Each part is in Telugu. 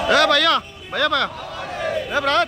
भैया भैया भैया ब्रदर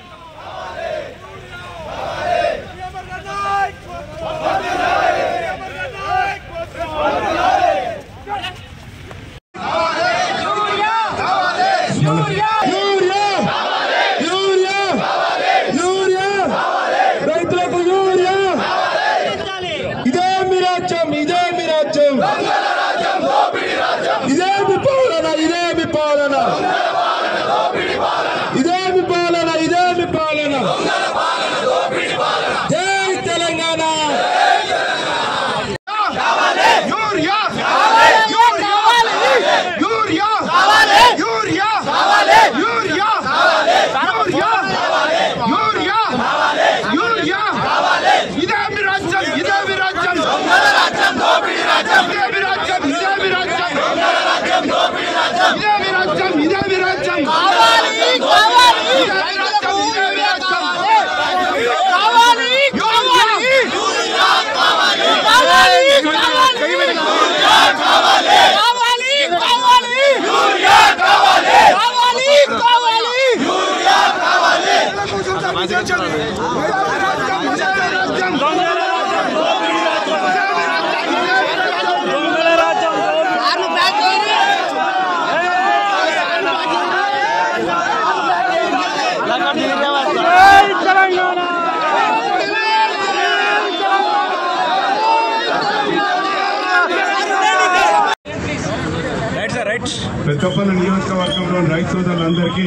పెద్దపల్లి నియోజకవర్గంలో రైతు సోదరులందరికీ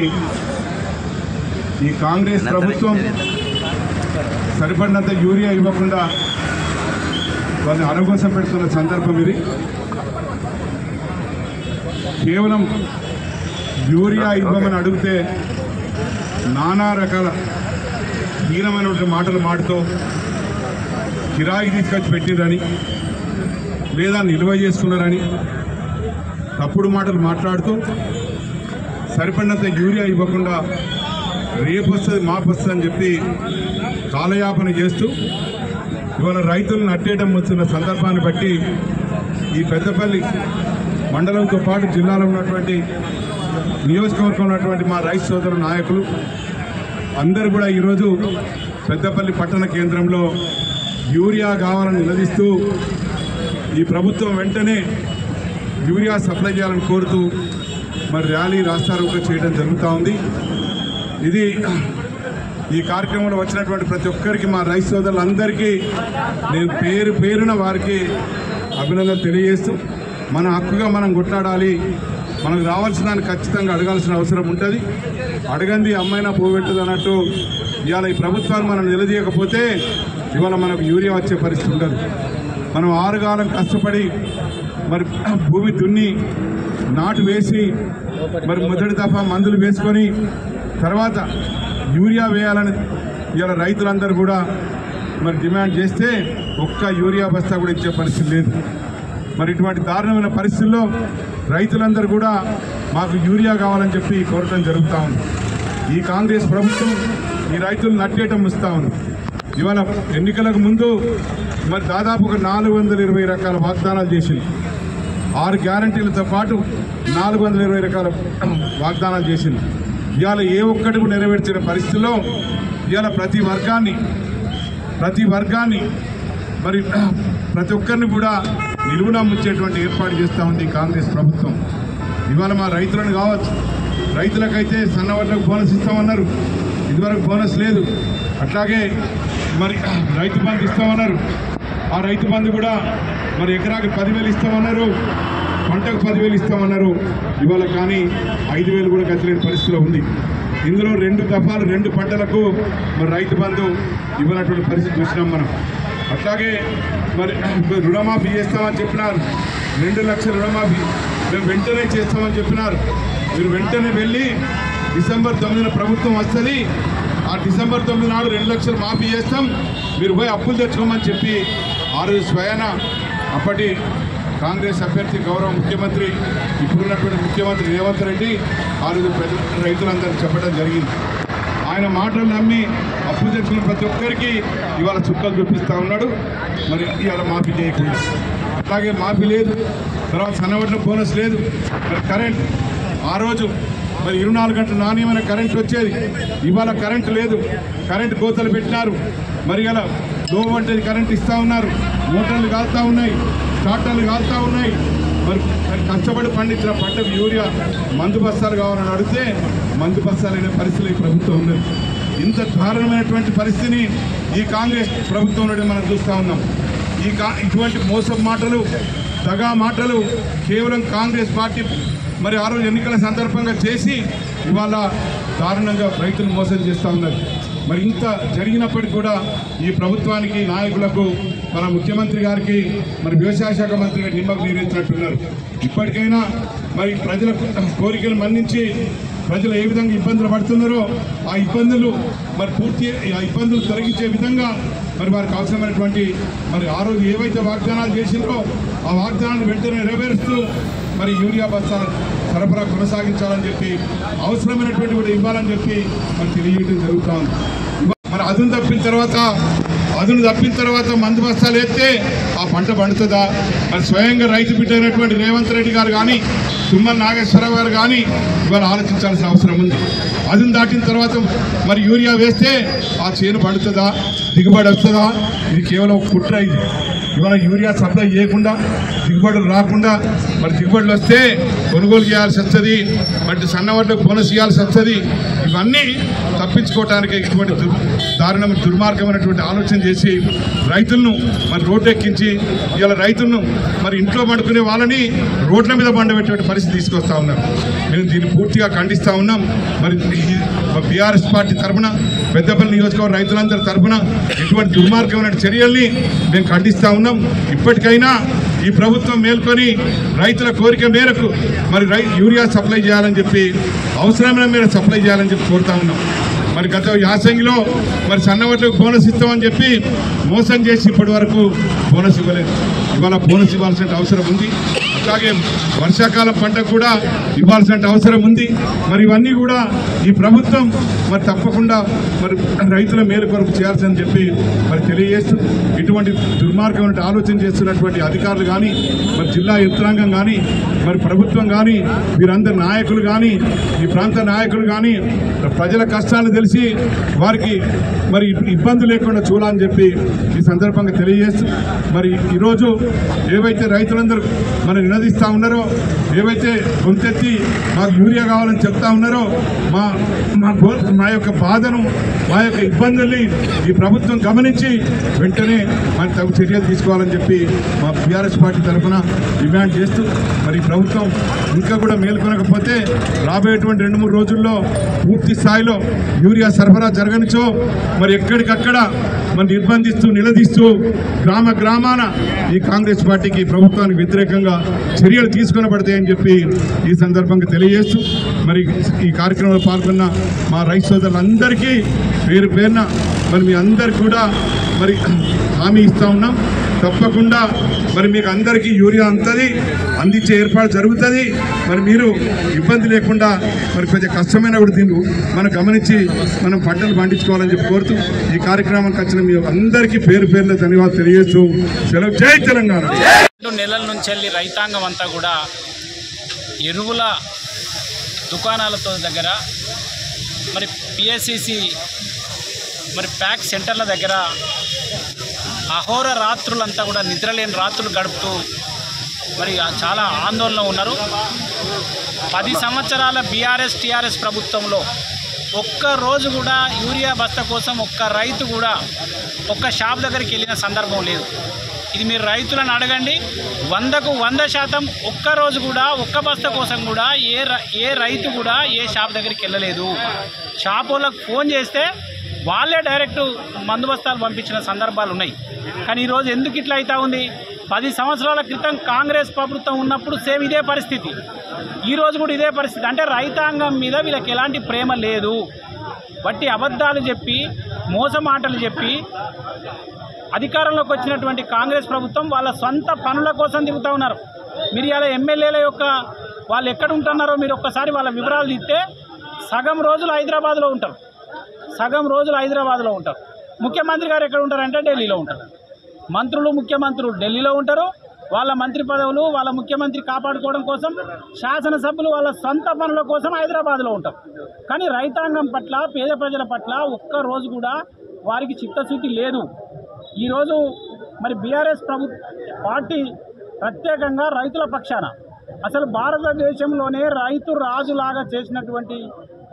ఈ కాంగ్రెస్ ప్రభుత్వం సరిపడినంత యూరియా ఇవ్వకుండా వాళ్ళని అరగోసం పెడుతున్న సందర్భం ఇది. కేవలం యూరియా ఇవ్వమని అడిగితే నానా రకాల హీనమైనటువంటి మాటలు మాడుతూ కిరాయికి తీసుకొచ్చి పెట్టిరని లేదా నిల్వ చేసుకున్నారని తప్పుడు మాటలు మాట్లాడుతూ సరిపడినంత యూరియా ఇవ్వకుండా రేపు వస్తుంది మాపు వస్తుంది అని చెప్పి కాలయాపన చేస్తూ ఇవాళ రైతులను అట్టేయడం వస్తున్న సందర్భాన్ని బట్టి ఈ పెద్దపల్లి మండలంతో పాటు జిల్లాలో ఉన్నటువంటి నియోజకవర్గంలో ఉన్నటువంటి మా రైతు సోదరు నాయకులు అందరూ కూడా ఈరోజు పెద్దపల్లి పట్టణ కేంద్రంలో యూరియా కావాలని నిలదీస్తూ ఈ ప్రభుత్వం వెంటనే యూరియా సప్లై చేయాలని కోరుతూ మరి ర్యాలీ రాస్తారోకో చేయడం జరుగుతూ ఉంది. ఇది ఈ కార్యక్రమంలో వచ్చినటువంటి ప్రతి ఒక్కరికి మా రైతు సోదరులందరికీ నేను పేరు పేరున వారికి అభినందనలు తెలియజేస్తూ మన హక్కుగా మనం కొట్లాడాలి. మనకు రావాల్సిన దాన్ని ఖచ్చితంగా అడగాల్సిన అవసరం ఉంటుంది. అడగంది అమ్మైనా పోగొట్టదు అన్నట్టు ఇవాళ ఈ ప్రభుత్వాలు మనం నిలదీయకపోతే ఇవాళ మనకు యూరియా వచ్చే పరిస్థితి ఉండదు. మనం 6 కాలం కష్టపడి మరి భూమి దున్ని నాటు వేసి మరి మొదటి దఫా మందులు వేసుకొని తర్వాత యూరియా వేయాలని ఇవాళ రైతులందరూ కూడా మరి డిమాండ్ చేస్తే ఒక్క యూరియా బస్తా కూడా ఇచ్చే పరిస్థితి లేదు. మరి ఇటువంటి దారుణమైన పరిస్థితుల్లో రైతులందరూ కూడా మాకు యూరియా కావాలని చెప్పి కోరటం జరుగుతూ ఉంది. ఈ కాంగ్రెస్ ప్రభుత్వం ఈ రైతులు నట్టేయటం ఇస్తూ ఉంది. ఇవాళ ఎన్నికలకు ముందు మరి దాదాపు ఒక 420 రకాల వాగ్దానాలు చేసింది. 6 గ్యారంటీలతో పాటు 420 రకాల వాగ్దానాలు చేసింది. ఇవాళ ఏ ఒక్కటి నెరవేర్చిన పరిస్థితుల్లో ఇవాళ ప్రతి వర్గాన్ని మరి ప్రతి ఒక్కరిని కూడా నిలువున ముంచేటువంటి ఏర్పాటు చేస్తూ ఉంది కాంగ్రెస్ ప్రభుత్వం. ఇవాళ మా రైతులను కావచ్చు, రైతులకైతే సన్నవడ్లకు బోనస్ ఇస్తామన్నారు, ఇదివరకు బోనస్ లేదు. అట్లాగే మరి రైతు బంధు ఇస్తామన్నారు, ఆ రైతు బంధు కూడా మరి ఎకరాకి 10,000 ఇస్తామన్నారు, పంటకు 10,000 ఇస్తామన్నారు. ఇవాళ కానీ 5,000 కూడా గతిలేని పరిస్థితిలో ఉంది. ఇందులో 2 దఫాలు 2 పంటలకు మరి రైతు బంధు ఇవ్వనటువంటి పరిస్థితి చూసినాం మనం. అట్లాగే మరి రుణమాఫీ చేస్తామని చెప్పినారు, 2 లక్షల రుణమాఫీ మేము వెంటనే చేస్తామని చెప్పినారు. మీరు వెంటనే వెళ్ళి డిసెంబర్ 9న ప్రభుత్వం వస్తుంది, ఆ డిసెంబర్ 9 నాడు 2 లక్షలు మాఫీ చేస్తాం, మీరు పోయి అప్పులు తెచ్చుకోమని చెప్పి ఆ రోజు స్వయాన అప్పటి కాంగ్రెస్ అభ్యర్థి గౌరవ ముఖ్యమంత్రి ఇప్పుడున్నటువంటి ముఖ్యమంత్రి రేవంత్ రెడ్డి ఆ రోజు రైతులందరూ చెప్పడం జరిగింది. ఆయన మాటలు నమ్మి అప్పు తెచ్చుకున్న ప్రతి ఒక్కరికి ఇవాళ చుక్కలు చూపిస్తూ ఉన్నాడు. మరి ఇవాళ మాఫీ చేయకుండా అట్లాగే మాఫీ లేదు, తర్వాత సన్నవడ్ల బోనస్ లేదు, మరి కరెంట్ ఆ రోజు మరి 24 గంటల నాణ్యమైన కరెంట్ వచ్చేది. ఇవాళ కరెంటు లేదు, కరెంటు కోతలు పెట్టినారు. మరి ఇలా లో వోల్టేజ్ కరెంట్ ఇస్తూ ఉన్నారు, మోటార్లు కాలుతూ ఉన్నాయి, స్టార్టర్లు కాలుతూ ఉన్నాయి. మరి కష్టపడి పండించిన పంటకు యూరియా మందు బస్తాలు కావాలని అడిగితే మందు బస్తాలైన పరిస్థితులు ఈ ప్రభుత్వం ఉన్నది. ఇంత దారుణమైనటువంటి పరిస్థితిని ఈ కాంగ్రెస్ ప్రభుత్వం నుండి మనం చూస్తూ ఉన్నాం. ఇటువంటి మోసం మాటలు, దగా మాటలు కేవలం కాంగ్రెస్ పార్టీ మరి ఆ రోజు ఎన్నికల సందర్భంగా చేసి ఇవాళ దారుణంగా రైతులు మోసం చేస్తూ ఉన్నారు. మరి ఇంత జరిగినప్పటికీ కూడా ఈ ప్రభుత్వానికి, నాయకులకు, మన ముఖ్యమంత్రి గారికి, మరి వ్యవసాయ శాఖ మంత్రి గారు నిమ్మకు నీరెత్తినట్టున్నారు. ఇప్పటికైనా మరి ప్రజల కోరికలు మన్నించి ప్రజలు ఏ విధంగా ఇబ్బందులు పడుతున్నారో ఆ ఇబ్బందులు మరి ఆ ఇబ్బందులు తొలగించే విధంగా మరి వారికి అవసరమైనటువంటి మరి ఆ రోజు ఏవైతే వాగ్దానాలు చేసిందో ఆ వాగ్దానాలు వెంటనే నెరవేరుస్తూ మరి యూరియా బస్తాల సరఫరా కొనసాగించాలని చెప్పి, అవసరమైనటువంటి కూడా ఇవ్వాలని చెప్పి మరి తెలియజేయడం జరుగుతూ ఉంది. మరి అదును తప్పిన తర్వాత మందు బస్తాలు ఎత్తే ఆ పంట పండుతుందా? మరి స్వయంగా రైతు బిడ్డ అయినటువంటి రేవంత్ రెడ్డి గారు కానీ, తుమ్మల నాగేశ్వరరావు గారు కానీ ఇవాళ ఆలోచించాల్సిన అవసరం ఉంది. అదును దాటిన తర్వాత మరి యూరియా వేస్తే ఆ చేను పండుతుందా, దిగుబడి వస్తుందా? ఇది కేవలం కుట్ర. ఇది ఇవాళ యూరియా సప్లై చేయకుండా, దిగుబడులు రాకుండా, మరి దిగుబడులు వస్తే కొనుగోలు చేయాల్సి వస్తుంది, మరి సన్నవాళ్ళకు బోనస్ ఇవ్వాల్సి వస్తుంది. ఇవన్నీ తప్పించుకోవటానికి ఇటువంటి దారుణమైన దుర్మార్గమైనటువంటి ఆలోచన చేసి రైతులను మరి రోడ్డెక్కించి ఇవాళ రైతులను మరి ఇంట్లో పడుకునే వాళ్ళని రోడ్ల మీద పండబెట్టే పరిస్థితి తీసుకొస్తా ఉన్నారు. మేము దీన్ని పూర్తిగా ఖండిస్తూ ఉన్నాం. మరి బీఆర్ఎస్ పార్టీ తరఫున, పెద్దపల్లి నియోజకవర్గ రైతులందరి తరఫున ఇటువంటి దుర్మార్గమైన చర్యల్ని మేము ఖండిస్తూ ఉన్నాం. ఇప్పటికైనా ఈ ప్రభుత్వం మేల్కొని రైతుల కోరిక మేరకు మరి యూరియా సప్లై చేయాలని చెప్పి, అవసరమైన మేర సప్లై చేయాలని చెప్పి కోరుతా ఉన్నాం. మరి గత యాసంగిలో మరి సన్నవడ్లకు బోనస్ ఇస్తామని చెప్పి మోసం చేసి ఇప్పటి వరకు బోనస్ ఇవ్వలేదు. ఇవాళ బోనస్ ఇవ్వాల్సిన అవసరం ఉంది. అట్లాగే వర్షాకాలం పంటకు కూడా ఇవ్వాల్సిన అవసరం ఉంది. మరి ఇవన్నీ కూడా ఈ ప్రభుత్వం మరి తప్పకుండా మరి రైతుల మేలు కొరకు చేయాల్సిందని చెప్పి మరి తెలియజేస్తూ, ఇటువంటి దుర్మార్గమైన ఆలోచన చేస్తున్నటువంటి అధికారులు కానీ, మరి జిల్లా యంత్రాంగం కానీ, మరి ప్రభుత్వం కానీ, వీరందరి నాయకులు కానీ, ఈ ప్రాంత నాయకులు కానీ ప్రజల కష్టాలు తెలిసి వారికి మరి ఇబ్బంది లేకుండా చూడాలని చెప్పి ఈ సందర్భంగా తెలియజేస్తూ, మరి ఈరోజు ఏవైతే రైతులందరూ మనం నినదిస్తూ ఉన్నారో, ఏవైతే గొంతెత్తి మాకు యూరియా కావాలని చెప్తా ఉన్నారో, మా యొక్క బాధను, మా యొక్క ఇబ్బందుల్ని ఈ ప్రభుత్వం గమనించి వెంటనే మరి తగు చర్యలు తీసుకోవాలని చెప్పి మా టీఆర్ఎస్ పార్టీ తరఫున డిమాండ్ చేస్తూ, మరి ప్రభుత్వం ఇంకా కూడా మేల్కొనకపోతే రాబోయేటువంటి 2-3 రోజుల్లో పూర్తి స్థాయిలో యూరియా సరఫరా జరగనిచో మరి ఎక్కడికక్కడ మరి నిర్బంధిస్తూ, నిలదీస్తూ గ్రామాన ఈ కాంగ్రెస్ పార్టీకి, ప్రభుత్వానికి వ్యతిరేకంగా చర్యలు తీసుకొనబడతాయని చెప్పి ఈ సందర్భంగా తెలియజేస్తూ, మరి ఈ కార్యక్రమంలో పాల్గొన్న మా రైతు సోదరులందరికీ పేరున మరి మీ అందరికీ కూడా మరి హామీ ఇస్తూ ఉన్నాం. తప్పకుండా మరి మీకు అందరికీ యూరియా అందించే ఏర్పాటు జరుగుతుంది. మరి మీరు ఇబ్బంది లేకుండా మరి కొంచెం కష్టమైన కూడా దీన్ని మనం గమనించి మనం పంటలు పండించుకోవాలని చెప్పి కోరుతూ ఈ కార్యక్రమానికి వచ్చిన మీ అందరికీ పేరున ధన్యవాదాలు తెలియజేస్తూ సెలవు. జై తెలంగాణ. 2 నెలల నుంచి రైతాంగం అంతా కూడా ఎరువుల దుకాణాలతో దగ్గర, మరి పిఎస్సిసి మరి ప్యాక్ సెంటర్ల దగ్గర అహోర రాత్రులంతా కూడా నిద్రలేని రాత్రులు గడుపుతూ మరి చాలా ఆందోళన ఉన్నారు. 10 సంవత్సరాల బీఆర్ఎస్ టీఆర్ఎస్ ప్రభుత్వంలో ఒక్కరోజు కూడా యూరియా బస్తా కోసం ఒక్క రైతు కూడా ఒక్క షాప్ దగ్గరికి వెళ్ళిన సందర్భం లేదు. ఇది మీరు రైతులను అడగండి, 100కు 100% ఒక్కరోజు కూడా ఒక్క బస్తా కోసం కూడా ఏ రైతు కూడా ఏ షాప్ దగ్గరికి వెళ్ళలేదు. షాప్ వాళ్ళకు ఫోన్ చేస్తే వాళ్ళే డైరెక్ట్ మందు బస్తాలు పంపించిన సందర్భాలు ఉన్నాయి. కానీ ఈరోజు ఎందుకు ఇట్లా అవుతా ఉంది? 10 సంవత్సరాల క్రితం కాంగ్రెస్ ప్రభుత్వం ఉన్నప్పుడు సేమ్ ఇదే పరిస్థితి, ఈరోజు కూడా ఇదే పరిస్థితి. అంటే రైతాంగం మీద వీళ్ళకి ఎలాంటి ప్రేమ లేదు. బట్టి అబద్ధాలు చెప్పి, మోసమాటలు చెప్పి అధికారంలోకి వచ్చినటువంటి కాంగ్రెస్ ప్రభుత్వం వాళ్ళ సొంత పనుల కోసం దిగుతూ ఉన్నారు. మీరు ఇలా ఎమ్మెల్యేల యొక్క వాళ్ళు ఎక్కడ ఉంటున్నారో మీరు ఒక్కసారి వాళ్ళ వివరాలు తీస్తే సగం రోజులు హైదరాబాద్లో ఉంటారు, ముఖ్యమంత్రి గారు ఎక్కడ ఉంటారంటే ఢిల్లీలో ఉంటారు. మంత్రులు, ముఖ్యమంత్రులు ఢిల్లీలో ఉంటారు, వాళ్ళ మంత్రి పదవులు వాళ్ళ ముఖ్యమంత్రి కాపాడుకోవడం కోసం శాసనసభ్యులు వాళ్ళ సొంత పనుల కోసం హైదరాబాద్లో ఉంటారు. కానీ రైతాంగం పట్ల పేద ప్రజల పట్ల ఒక్కరోజు కూడా వారికి చిత్తశుద్ధి లేదు. ఈరోజు మరి బీఆర్ఎస్ పార్టీ ప్రత్యేకంగా రైతుల పక్షాన అసలు భారతదేశంలోనే రైతు రాజులాగా చేసినటువంటి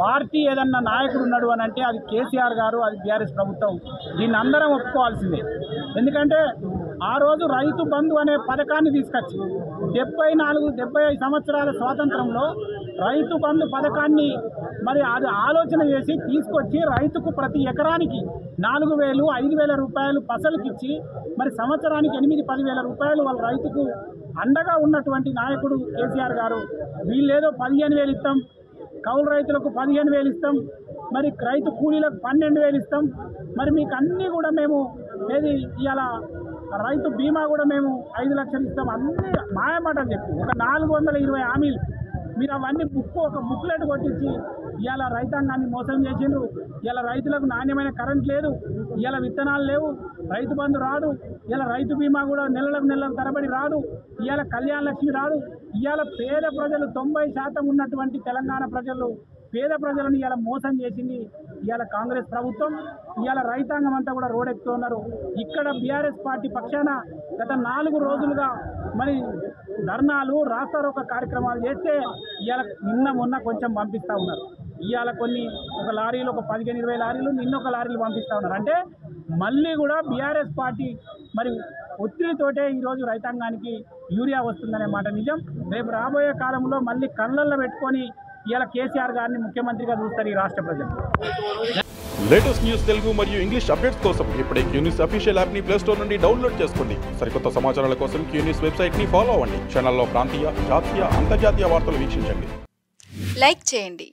పార్టీ ఏదన్నా నాయకుడు ఉన్నాడు అని అంటే అది కేసీఆర్ గారు, అది బీఆర్ఎస్ ప్రభుత్వం. దీన్ని అందరం ఒప్పుకోవాల్సిందే. ఎందుకంటే ఆ రోజు రైతు బంధు అనే పథకాన్ని తీసుకొచ్చి 74-75 సంవత్సరాల స్వాతంత్రంలో రైతు బంధు పథకాన్ని మరి అది ఆలోచన చేసి తీసుకొచ్చి రైతుకు ప్రతి ఎకరానికి 4,000, 5,000 రూపాయలు పసలకిచ్చి మరి సంవత్సరానికి 8-10,000 రూపాయలు వాళ్ళ రైతుకు అండగా ఉన్నటువంటి నాయకుడు కేసీఆర్ గారు. వీళ్ళేదో 15,000 ఇస్తాం, కౌలు రైతులకు 15,000 ఇస్తాం, మరి రైతు కూలీలకు 12,000 ఇస్తాం, మరి మీకు అన్నీ కూడా మేము ఏది ఇవాళ రైతు బీమా కూడా మేము 5 లక్షలు ఇస్తాం, అన్నీ మాయమాటలు చెప్పి ఒక 420 హామీలు మీరు అవన్నీ ఒక బుక్లెట్ కొట్టించి ఇవాళ రైతాంగాన్ని మోసం చేసిండ్రు. ఇలా రైతులకు నాణ్యమైన కరెంట్ లేదు, ఇలా విత్తనాలు లేవు, రైతు బంధు రాదు, ఇలా రైతు బీమా కూడా నెలలకు తరబడి రాదు, ఇవాళ కళ్యాణ లక్ష్మి రాదు. ఇవాళ పేద ప్రజలు 90% ఉన్నటువంటి తెలంగాణ ప్రజలు పేద ప్రజలను ఇలా మోసం చేసింది ఇవాళ కాంగ్రెస్ ప్రభుత్వం. ఇవాళ రైతాంగం అంతా కూడా రోడ్డెక్కుతున్నారు. ఇక్కడ బీఆర్ఎస్ పార్టీ పక్షాన గత 4 రోజులుగా మరి ధర్నాలు, రాస్తారోక కార్యక్రమాలు చేస్తే ఇవాళ నిన్న మొన్న కొంచెం పంపిస్తూ ఉన్నారు. ఇవాళ ఒక లారీలు, ఒక 15-20 లారీలు, నిన్నొక లారీలు పంపిస్తూ ఉన్నారు. అంటే మళ్ళీ కూడా బీఆర్ఎస్ పార్టీ మరి ఒత్తిడితోటే ఈరోజు రైతాంగానికి యూరియా వస్తుందనే మాట నిజం. రేపు రాబోయే కాలంలో మళ్ళీ కళ్ళల్లో పెట్టుకొని ఇవాళ కేసీఆర్ గారిని ముఖ్యమంత్రిగా చూస్తారు ఈ రాష్ట్ర ప్రజలు. లేటెస్ట్ న్యూస్ తెలుగు మరియు ఇంగ్లీష్ అప్డేట్స్ కోసం ఇప్పుడే క్యూన్యూస్ అఫీషియల్ యాప్ని ప్లే స్టోర్ నుండి డౌన్లోడ్ చేసుకోండి. సరికొత్త సమాచారాల కోసం క్యూన్యూస్ వెబ్సైట్ని ఫాలో అవ్వండి. ఛానల్లో ప్రాంతీయ, జాతీయ, అంతర్జాతీయ వార్తలు వీక్షించండి. లైక్ చేయండి.